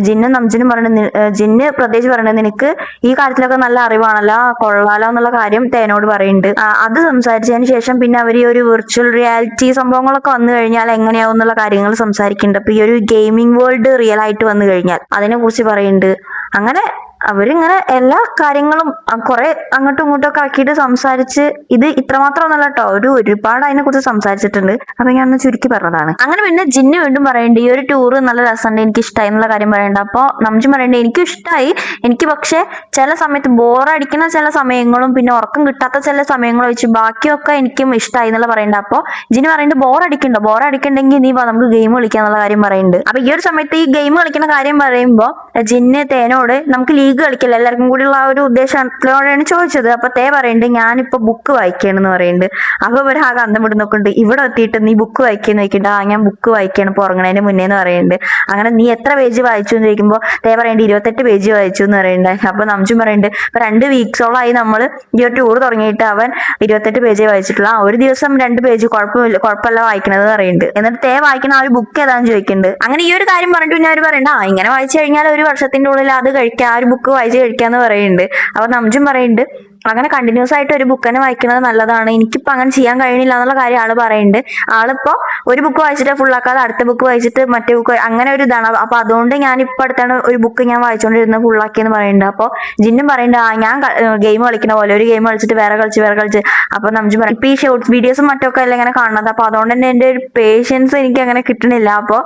ജിന്നും നംജുനും പറയുന്നത്, ജിന്ന് പ്രത്യേകിച്ച് പറയുന്നത് നിനക്ക് ഈ കാര്യത്തിലൊക്കെ നല്ല അറിവാണല്ലോ, കൊള്ളാലോ എന്നുള്ള കാര്യം തേനോട് പറയുന്നുണ്ട്. അത് സംസാരിച്ചതിന് ശേഷം പിന്നെ അവർ ഈ ഒരു വിർച്വൽ റിയാലിറ്റി സംഭവങ്ങളൊക്കെ വന്നു കഴിഞ്ഞാൽ എങ്ങനെയാവും എന്നുള്ള കാര്യങ്ങൾ സംസാരിക്കുന്നുണ്ട്. അപ്പൊ ഈ ഒരു ഗെയിമിംഗ് വേൾഡ് റിയൽ ആയിട്ട് വന്നു കഴിഞ്ഞാൽ അതിനെ കുറിച്ച് പറയുന്നുണ്ട്. അങ്ങനെ അവരിങ്ങനെ എല്ലാ കാര്യങ്ങളും കുറെ അങ്ങോട്ടും ഇങ്ങോട്ടും ഒക്കെ ആക്കിയിട്ട് സംസാരിച്ച്, ഇത് ഇത്രമാത്രം ഒന്നല്ല കേട്ടോ, ഒരുപാട് അതിനെ കുറിച്ച് സംസാരിച്ചിട്ടുണ്ട്. അപ്പൊ ഞാൻ ഒന്ന് ചുരുക്കി പറഞ്ഞതാണ്. അങ്ങനെ പിന്നെ ജിന്ന് വീണ്ടും പറയുന്നുണ്ട് ഈ ഒരു ടൂർ നല്ല രസമുണ്ട്, എനിക്ക് ഇഷ്ടമായി എന്നുള്ള കാര്യം പറയുന്നുണ്ട്. അപ്പോൾ നംജുൻ പറയുന്നുണ്ട് എനിക്കും ഇഷ്ടമായി, എനിക്ക് പക്ഷെ ചില സമയത്ത് ബോറടിക്കുന്ന ചില സമയങ്ങളും പിന്നെ ഉറക്കം കിട്ടാത്ത ചില സമയങ്ങളും വെച്ച് ബാക്കിയൊക്കെ എനിക്കും ഇഷ്ടമായി എന്നുള്ള പറയുന്നുണ്ട്. അപ്പോൾ ജിന്ന് പറയുന്നുണ്ട് ബോറടിക്കണ്ടെങ്കിൽ നീ നമുക്ക് ഗെയിം കളിക്കുക എന്നുള്ള കാര്യം പറയുന്നുണ്ട്. അപ്പൊ ഈ ഒരു സമയത്ത് ഈ ഗെയിം കളിക്കുന്ന കാര്യം പറയുമ്പോൾ ജിന്ന് തേനോട് നമുക്ക് ലീഗ് കളിക്കില്ല, എല്ലാവർക്കും കൂടിയുള്ള ആ ഒരു ഉദ്ദേശത്തിലൂടെയാണ് ചോദിച്ചത്. അപ്പൊ തേ പറയുന്നുണ്ട് ഞാനിപ്പോ ബുക്ക് വായിക്കുകയാണെന്ന് പറയുന്നുണ്ട്. അപ്പൊ ഇവർ ആകെ അന്തം വിട്ട് നോക്കുന്നുണ്ട്. ഇവിടെ എത്തിയിട്ട് നീ ബുക്ക് വായിക്കുന്നു ചോദിക്കുന്നുണ്ട്. ഞാൻ ബുക്ക് വായിക്കുകയാണ് ഇപ്പൊ ഉറങ്ങണതിന് മുന്നേ എന്ന് പറയുന്നുണ്ട്. അങ്ങനെ നീ എത്ര പേജ് വായിച്ചു എന്ന് ചോദിക്കുമ്പോൾ തേ പറയുന്നുണ്ട് 28 പേജ് വായിച്ചു എന്ന് പറയുന്നുണ്ട്. അപ്പൊ നംജുൻ പറയുന്നുണ്ട് ഇപ്പൊ 2 വീക്സോളായി നമ്മൾ ഈ ഒരു ടൂർ തുടങ്ങിയിട്ട് അവൻ 28 പേജേ വായിച്ചിട്ടുള്ള, ഒരു ദിവസം 2 പേജ് കുഴപ്പമില്ല വായിക്കണത് പറയുന്നുണ്ട്. എന്നിട്ട് തേ വായിക്കുന്ന ആ ഒരു ബുക്ക് ഏതാന്ന് ചോദിക്കുന്നുണ്ട്. അങ്ങനെ ഈ ഒരു കാര്യം പറഞ്ഞിട്ട് പിന്നെ അവർ പറയുന്നുണ്ട് ഇങ്ങനെ വായിച്ചു കഴിഞ്ഞാൽ ഒരു വർഷത്തിന്റെ ഉള്ളിൽ അത് കഴിക്കാം, ആ ഒരു ബുക്ക് വായിച്ച് കഴിക്കാന്ന് പറയുന്നുണ്ട്. അപ്പൊ നംജുൻ പറയുന്നുണ്ട് അങ്ങനെ കണ്ടിന്യൂസ് ആയിട്ട് ഒരു ബുക്ക് തന്നെ വായിക്കുന്നത് നല്ലതാണ്, എനിക്കിപ്പോ അങ്ങനെ ചെയ്യാൻ കഴിയണില്ല എന്നുള്ള കാര്യം ആള് പറയുന്നുണ്ട്. ആളിപ്പോ ഒരു ബുക്ക് വായിച്ചിട്ട് ഫുള്ളാക്കാതെ അടുത്ത ബുക്ക് വായിച്ചിട്ട് മറ്റേ ബുക്ക് അങ്ങനെ ഒരു ഇതാണ്. അപ്പൊ അതുകൊണ്ട് ഞാനിപ്പോ അടുത്താണ് ഒരു ബുക്ക് ഞാൻ വായിച്ചുകൊണ്ടിരുന്നത് ഫുള്ളാക്കിയെന്ന് പറയുന്നുണ്ട്. അപ്പൊ ജിന്നും പറയുന്നുണ്ട് ഞാൻ ഗെയിം കളിക്കുന്ന പോലെ ഒരു ഗെയിം കളിച്ചിട്ട് വേറെ കളിച്ച്. അപ്പൊ നംജുൻ പറയും ഇപ്പൊ ഈ ഷോർട്സ് വീഡിയോസും മറ്റൊക്കെ അല്ല ഇങ്ങനെ കാണുന്നത്, അപ്പൊ അതുകൊണ്ട് തന്നെ എന്റെ ഒരു പേഷ്യൻസ് എനിക്ക് അങ്ങനെ കിട്ടണില്ല. അപ്പൊ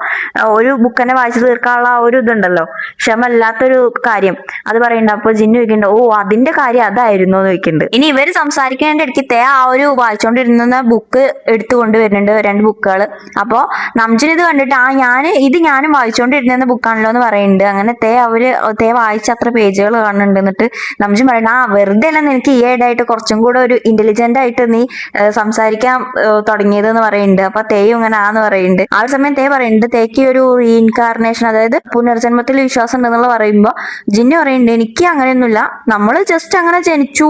ഒരു ബുക്ക് തന്നെ വായിച്ചു തീർക്കാനുള്ള ആ ഒരു ഇതുണ്ടല്ലോ, ക്ഷമല്ലാത്തൊരു കാര്യം അത് പറയുന്നുണ്ട്. അപ്പൊ ജിന്നു ചോദിക്കുന്നുണ്ട് അതിന്റെ കാര്യം അതായിരുന്നു എന്ന് ചോദിക്കുന്നുണ്ട്. ഇനി ഇവര് സംസാരിക്കുന്നതിന്റെ ഇടയ്ക്ക് തേ ആ ഒരു വായിച്ചോണ്ടിരുന്ന ബുക്ക് എടുത്തു കൊണ്ടുവരുന്നുണ്ട്, 2 ബുക്കുകൾ. അപ്പോ നംജുൻ ഇത് കണ്ടിട്ട് ഞാനും വായിച്ചോണ്ടിരുന്ന ബുക്കാണല്ലോ എന്ന് പറയുന്നുണ്ട്. അങ്ങനെ തേ വായിച്ച അത്ര പേജുകൾ കാണുന്നുണ്ട്. എന്നിട്ട് നംജുൻ പറയുന്നത് വെറുതെ അല്ല നിനക്ക് ഈ ഇടായിട്ട് കുറച്ചും കൂടെ ഒരു ഇന്റലിജന്റ് ആയിട്ട് നീ സംസാരിക്കാൻ തുടങ്ങിയത് എന്ന് പറയുന്നുണ്ട്. അപ്പൊ തേയും ഇങ്ങനെ പറയുന്നുണ്ട്. ആ ഒരു സമയം തേ പറയുന്നുണ്ട് തേക്ക് ഒരു റീഇൻകാർണേഷൻ, അതായത് പുനർജന്മത്തിൽ വിശ്വാസം ഉണ്ടെന്നുള്ള പറയുമ്പോ ജിന്നു പറയുന്നുണ്ട് എനിക്ക് അങ്ങനെയൊന്നുമില്ല, നമ്മൾ ജസ്റ്റ് അങ്ങനെ ജനിച്ചു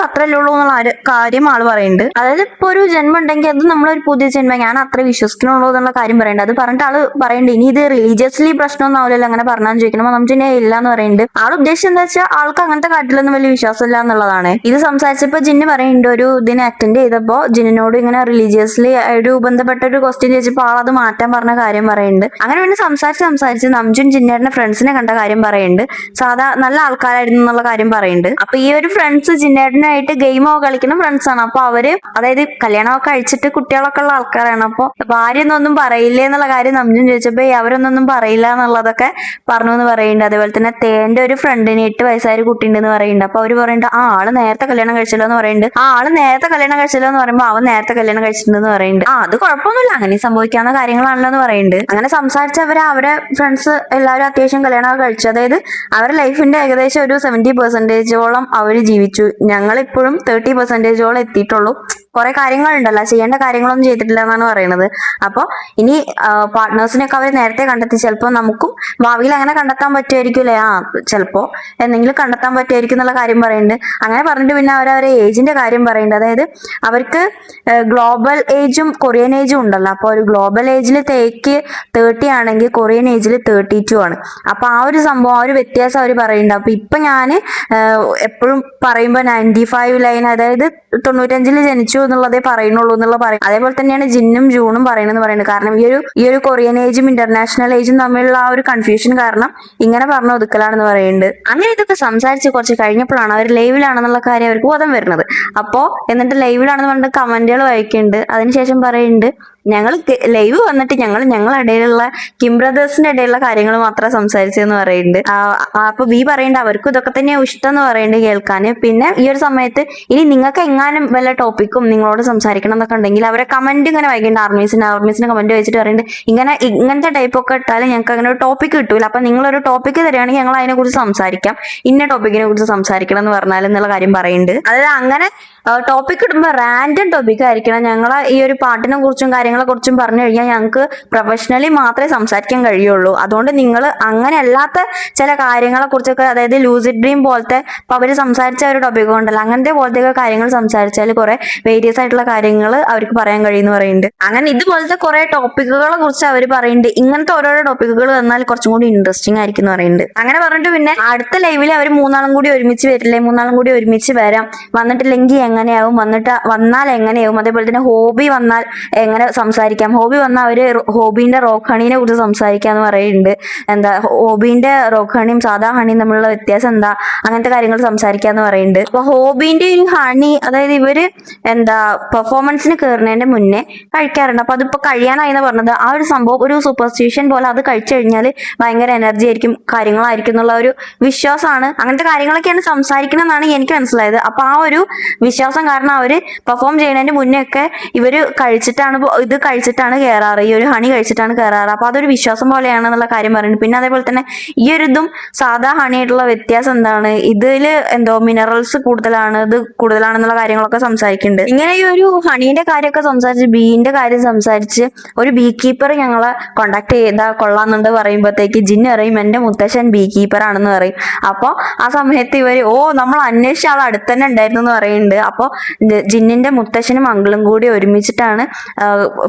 അത്രയല്ലേ ഉള്ളൂ എന്നുള്ള കാര്യം ആള് പറയുന്നുണ്ട്. അതായത് ഇപ്പൊ ഒരു ജന്മം ഉണ്ടെങ്കിൽ അത് നമ്മളൊരു പുതിയ ജന്മം, ഞാൻ അത്ര വിശ്വസിക്കണുള്ളൂ എന്നുള്ള കാര്യം പറയുന്നുണ്ട്. അത് പറഞ്ഞിട്ട് ആള് പറയുന്നുണ്ട് ഇനി ഇത് റിലീജിയസ്ലി പ്രശ്നമൊന്നും ആവില്ലല്ലോ അങ്ങനെ പറഞ്ഞാന്ന് ചോദിക്കണം. നംജുനെ ഇല്ല എന്ന് പറയുന്നുണ്ട്. ആൾ ഉദ്ദേശം എന്താ വെച്ചാൽ ആൾക്ക് അങ്ങനത്തെ കാര്യത്തിലൊന്നും വലിയ വിശ്വാസമില്ല എന്നുള്ളതാണ്. ഇത് സംസാരിച്ചപ്പോ ജിന്നു പറയുന്നുണ്ട് ഒരു ഇതിന് അറ്റൻഡ് ചെയ്തപ്പോ ജിന്നിനോട് ഇങ്ങനെ റിലീജിയസ്ലി ഒരു ബന്ധപ്പെട്ട ഒരു ക്വസ്റ്റ്യൻ ചോദിച്ചപ്പോൾ ആൾ അത് മാറ്റാൻ പറഞ്ഞ കാര്യം പറയുന്നുണ്ട്. അങ്ങനെ പിന്നെ സംസാരിച്ച് നംജുൻ ജിന്നേട്ടന്റെ ഫ്രണ്ട്സിനെ കണ്ട കാര്യം പറയുന്നുണ്ട്. സാധാ നല്ല ആൾക്കാരായിരുന്നു എന്നുള്ള കാര്യം പറയുന്നുണ്ട്. അപ്പൊ ഈ ഒരു ഫ്രണ്ട്സ് ജിന്നേട്ടനായിട്ട് ഗെയിമൊക്കെ കളിക്കുന്ന ഫ്രണ്ട്സ് ആണ്. അപ്പൊ അവര് അതായത് കല്യാണമൊക്കെ കഴിച്ചിട്ട് കുട്ടികളൊക്കെ ഉള്ള ആൾക്കാരാണ്. അപ്പൊ ഭാര്യയൊന്നും പറയില്ലേ എന്നുള്ള കാര്യം നംജുൻ ചോദിച്ചപ്പോ അവരൊന്നും പറയില്ല എന്നുള്ളതൊക്കെ പറഞ്ഞു എന്ന് പറയുന്നുണ്ട്. അതേപോലെ തന്നെ തേന്റെ ഒരു ഫ്രണ്ടിന് 8 വയസ്സായ ഒരു കുട്ടി ഉണ്ടെന്ന് പറയുന്നുണ്ട്. അപ്പൊ അവര് പറയുന്നുണ്ട് ആള് നേരത്തെ കല്യാണം കഴിച്ചല്ലോ എന്ന് പറയുന്നുണ്ട്. ആള് നേരത്തെ കല്യാണം കഴിച്ചല്ലോ എന്ന് പറയുമ്പോൾ അവൻ നേരത്തെ കല്യാണം കഴിച്ചിട്ടുണ്ടെന്ന് പറയുന്നുണ്ട്. അത് കുഴപ്പമൊന്നുമില്ല, അങ്ങനെ സംഭവിക്കാവുന്ന കാര്യങ്ങളാണല്ലോ എന്ന് പറയുന്നുണ്ട്. അങ്ങനെ സംസാരിച്ച് അവരെ ഫ്രണ്ട്സ് എല്ലാവരും അത്യാവശ്യം കല്യാണമൊക്കെ കഴിച്ചു. അതായത് അവരുടെ ലൈഫിന്റെ ഏകദേശം ഒരു 70% അവര് ജീവിച്ചു. ഞങ്ങളിപ്പോഴും 30% എത്തിയിട്ടുള്ളൂ. കുറെ കാര്യങ്ങളുണ്ടല്ലോ, ചെയ്യേണ്ട കാര്യങ്ങളൊന്നും ചെയ്തിട്ടില്ല എന്നാണ് പറയുന്നത്. അപ്പോൾ ഇനി പാർട്ട്നേഴ്സിനൊക്കെ അവർ നേരത്തെ കണ്ടെത്തി ചിലപ്പോൾ നമുക്കും ഭാവിയിൽ അങ്ങനെ കണ്ടെത്താൻ പറ്റുമായിരിക്കും അല്ലേ, ചിലപ്പോൾ എന്തെങ്കിലും കണ്ടെത്താൻ പറ്റുമായിരിക്കും എന്നുള്ള കാര്യം പറയുന്നുണ്ട്. അങ്ങനെ പറഞ്ഞിട്ട് പിന്നെ അവരെ ഏജിന്റെ കാര്യം പറയുന്നുണ്ട്. അതായത് അവർക്ക് ഗ്ലോബൽ ഏജും കൊറിയൻ ഏജും ഉണ്ടല്ലോ. അപ്പോൾ ഒരു ഗ്ലോബൽ ഏജിൽ തേക്ക് 30 ആണെങ്കിൽ കൊറിയൻ ഏജിൽ 32 ആണ്. അപ്പൊ ആ ഒരു സംഭവം, ആ ഒരു വ്യത്യാസം അവർ പറയുന്നുണ്ട്. അപ്പൊ ഇപ്പൊ ഞാൻ എപ്പോഴും പറയുമ്പോൾ 95 ലൈൻ, അതായത് 95 ജനിച്ചു എന്നുള്ളതേ പറയുന്നുള്ളൂ എന്നുള്ള പറയും. അതേപോലെ തന്നെയാണ് ജിന്നും ജൂണും പറയുന്നത്. കാരണം ഈ ഒരു കൊറിയൻ ഏജും ഇന്റർനാഷണൽ ഏജും തമ്മിലുള്ള ആ ഒരു കൺഫ്യൂഷൻ കാരണം ഇങ്ങനെ പറഞ്ഞ ഒതുക്കലാണെന്ന് പറയുന്നുണ്ട്. അങ്ങനെ ഇതൊക്കെ സംസാരിച്ച് കുറച്ച് കഴിഞ്ഞപ്പോഴാണ് അവർ ലൈവിലാണെന്നുള്ള കാര്യം അവർക്ക് ബോധം വരുന്നത്. അപ്പോ എന്നിട്ട് ലൈവിലാണെന്ന് പറഞ്ഞിട്ട് കമന്റുകൾ വായിക്കുന്നുണ്ട്. അതിനുശേഷം പറയുന്നുണ്ട് ഞങ്ങൾ ലൈവ് വന്നിട്ട് ഞങ്ങളിടയിലുള്ള കിം ബ്രദേഴ്സിന്റെ ഇടയിലുള്ള കാര്യങ്ങൾ മാത്രം സംസാരിച്ചെന്ന് പറയുന്നുണ്ട്. അപ്പൊ വി പറയുന്നുണ്ട് അവർക്കും ഇതൊക്കെ തന്നെയാണ് ഇഷ്ടം എന്ന് പറയുന്നുണ്ട് കേൾക്കാന്. പിന്നെ ഈ ഒരു സമയത്ത് ഇനി നിങ്ങൾക്ക് എങ്ങാനും വല്ല ടോപ്പിക്കും നിങ്ങളോട് സംസാരിക്കണം എന്നൊക്കെ ഉണ്ടെങ്കിൽ അവരെ കമന്റ് ഇങ്ങനെ വായിക്കുന്നുണ്ട്. ആർമീസിന്റെ കമന്റ് വെച്ചിട്ട് പറയുന്നുണ്ട് ഇങ്ങനത്തെ ടൈപ്പ് ഒക്കെ ഇട്ടാൽ ഞങ്ങൾക്ക് അങ്ങനെ ഒരു ടോപ്പിക് കിട്ടൂല, അപ്പൊ നിങ്ങളൊരു ടോപ്പിക്ക് തരികയാണെങ്കിൽ ഞങ്ങൾ അതിനെ കുറിച്ച് സംസാരിക്കാം, ഇന്ന ടോപ്പിക്കിനെ കുറിച്ച് സംസാരിക്കണം എന്ന് പറഞ്ഞാൽ എന്നുള്ള കാര്യം പറയുന്നുണ്ട്. അതായത് അങ്ങനെ ടോപ്പിക് ഇടുമ്പോൾ റാൻഡം ടോപ്പിക് ആയിരിക്കണം. ഞങ്ങളെ ഈ ഒരു പാട്ടിനെ കുറിച്ചും കാര്യങ്ങളെ കുറിച്ചും പറഞ്ഞു കഴിഞ്ഞാൽ ഞങ്ങൾക്ക് പ്രൊഫഷണലി മാത്രമേ സംസാരിക്കാൻ കഴിയുള്ളൂ. അതുകൊണ്ട് നിങ്ങൾ അങ്ങനെ അല്ലാത്ത ചില കാര്യങ്ങളെ കുറിച്ചൊക്കെ, അതായത് ലൂസിഡ് ഡ്രീം പോലത്തെ ഇപ്പൊ അവര് സംസാരിച്ച ഒരു ടോപ്പിക് ഉണ്ടല്ലോ, അങ്ങനത്തെ പോലത്തെ കാര്യങ്ങൾ സംസാരിച്ചാൽ കുറെ വേരിയസ് ആയിട്ടുള്ള കാര്യങ്ങൾ അവർക്ക് പറയാൻ കഴിയുമെന്ന് പറയുന്നുണ്ട്. അങ്ങനെ ഇതുപോലത്തെ കുറെ ടോപ്പിക്കുകളെ കുറിച്ച് അവർ പറയുന്നുണ്ട്. ഇങ്ങനത്തെ ഓരോരോ ടോപ്പിക്കുകൾ വന്നാൽ കുറച്ചും കൂടി ഇൻട്രസ്റ്റിംഗ് ആയിരിക്കും എന്ന് പറയുന്നുണ്ട്. അങ്ങനെ പറഞ്ഞിട്ട് പിന്നെ അടുത്ത ലൈവിൽ അവർ 3 കൂടി ഒരുമിച്ച് വരില്ലേ, 3 കൂടി ഒരുമിച്ച് വരാം, വന്നിട്ടില്ലെങ്കിൽ എങ്ങനെയാവും, വന്നാൽ എങ്ങനെയാവും, അതേപോലെ തന്നെ ഹോബി വന്നാൽ എങ്ങനെ സംസാരിക്കാം, ഹോബി വന്നാൽ അവര് ഹോബിന്റെ റോക്ക് ഹണീനെ കുറിച്ച് സംസാരിക്കാന്ന് പറയുന്നുണ്ട്. എന്താ ഹോബിന്റെ റോക്ക് ഹണിയും സാധാ ഹണിയും തമ്മിലുള്ള വ്യത്യാസം എന്താ, അങ്ങനത്തെ കാര്യങ്ങൾ സംസാരിക്കാന്ന് പറയുന്നുണ്ട്. അപ്പൊ ഹോബിന്റെ ഒരു ഹണി, അതായത് ഇവര് പെർഫോമൻസിന് കയറുന്നതിന്റെ മുന്നേ കഴിക്കാറുണ്ട്. അപ്പൊ അതിപ്പോ കഴിയാനായിന്ന് പറഞ്ഞത് ആ ഒരു സംഭവം ഒരു സൂപ്പർസ്റ്റിഷൻ പോലെ, അത് കഴിച്ചു കഴിഞ്ഞാൽ ഭയങ്കര എനർജി ആയിരിക്കും, കാര്യങ്ങളായിരിക്കും എന്നുള്ള ഒരു വിശ്വാസമാണ്. അങ്ങനത്തെ കാര്യങ്ങളൊക്കെയാണ് സംസാരിക്കണം എന്നാണ് എനിക്ക് മനസ്സിലായത്. അപ്പൊ ആ ഒരു വിശ്വാസം കാരണം അവര് പെർഫോം ചെയ്യുന്നതിന്റെ മുന്നേ ഒക്കെ ഇവര് ഇത് കഴിച്ചിട്ടാണ് കയറാറ്, ഈ ഒരു ഹണി കഴിച്ചിട്ടാണ് കയറാറ്. അപ്പൊ അതൊരു വിശ്വാസം പോലെയാണെന്നുള്ള കാര്യം പറയുന്നുണ്ട്. പിന്നെ അതേപോലെ തന്നെ ഈ ഒരു ഇതും സാധാ ഹണിയായിട്ടുള്ള വ്യത്യാസം എന്താണ്, ഇതില് മിനറൽസ് കൂടുതലാണ്, ഇത് കൂടുതലാണെന്നുള്ള കാര്യങ്ങളൊക്കെ സംസാരിക്കുന്നുണ്ട്. ഇങ്ങനെ ഈ ഒരു ഹണീന്റെ കാര്യമൊക്കെ സംസാരിച്ച്, ബീന്റെ കാര്യം സംസാരിച്ച് ഒരു ബീ കീപ്പർ ഞങ്ങളെ കോണ്ടാക്ട് ചെയ്താൽ കൊള്ളാന്നുണ്ട് പറയുമ്പോഴത്തേക്ക് ജിന്ന് പറയും എന്റെ മുത്തശ്ശൻ ബീ കീപ്പർ ആണെന്ന് പറയും. അപ്പൊ ആ സമയത്ത് ഇവര് നമ്മൾ അന്വേഷിച്ച ആൾ അടുത്ത് തന്നെ ഉണ്ടായിരുന്നു എന്ന് പറയുന്നുണ്ട്. അപ്പൊ ജിന്നിന്റെ മുത്തശ്ശനും അങ്കിളും കൂടി ഒരുമിച്ചിട്ടാണ്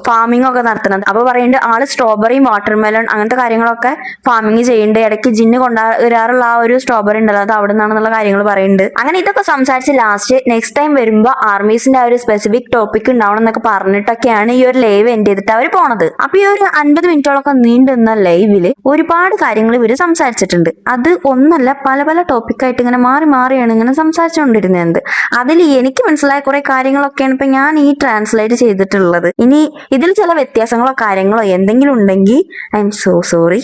ഫാമിംഗ് ഒക്കെ നടത്തുന്നത്. അപ്പൊ പറയുന്നുണ്ട് ആള് സ്ട്രോബെറിയും വാട്ടർമെലൺ അങ്ങനത്തെ കാര്യങ്ങളൊക്കെ ഫാമിംഗ് ചെയ്യുന്നുണ്ട്. ഇടയ്ക്ക് ജിന്ന് കൊണ്ടുവരാറുള്ള ആ ഒരു സ്ട്രോബെറി ഉണ്ടല്ലോ, അത് അവിടെ നിന്നാണെന്നുള്ള കാര്യങ്ങൾ പറയുന്നുണ്ട്. അങ്ങനെ ഇതൊക്കെ സംസാരിച്ച് ലാസ്റ്റ് നെക്സ്റ്റ് ടൈം വരുമ്പോ ആർമീസിന്റെ ആ ഒരു സ്പെസിഫിക് ടോപ്പിക് ഉണ്ടാവണം എന്നൊക്കെ പറഞ്ഞിട്ടൊക്കെയാണ് ഈ ഒരു ലൈവ് എൻഡ് ചെയ്തിട്ട് അവർ പോണത്. അപ്പൊ ഈ ഒരു 50 മിനിറ്റോളൊക്കെ നീണ്ടുന്ന ലൈവില് ഒരുപാട് കാര്യങ്ങൾ ഇവര് സംസാരിച്ചിട്ടുണ്ട്. അത് ഒന്നല്ല, പല ടോപ്പിക്കായിട്ട് ഇങ്ങനെ മാറിയാണ് ഇങ്ങനെ സംസാരിച്ചുകൊണ്ടിരുന്നത്. അതിൽ എനിക്ക് മനസ്സിലായ കുറെ കാര്യങ്ങളൊക്കെയാണ് ഇപ്പൊ ഞാൻ ഈ ട്രാൻസ്ലേറ്റ് ചെയ്തിട്ടുള്ളത്. ഇനി ഇതിൽ ചില വ്യത്യാസങ്ങളോ കാര്യങ്ങളോ എന്തെങ്കിലും ഉണ്ടെങ്കിൽ ഐ എം സോ സോറി.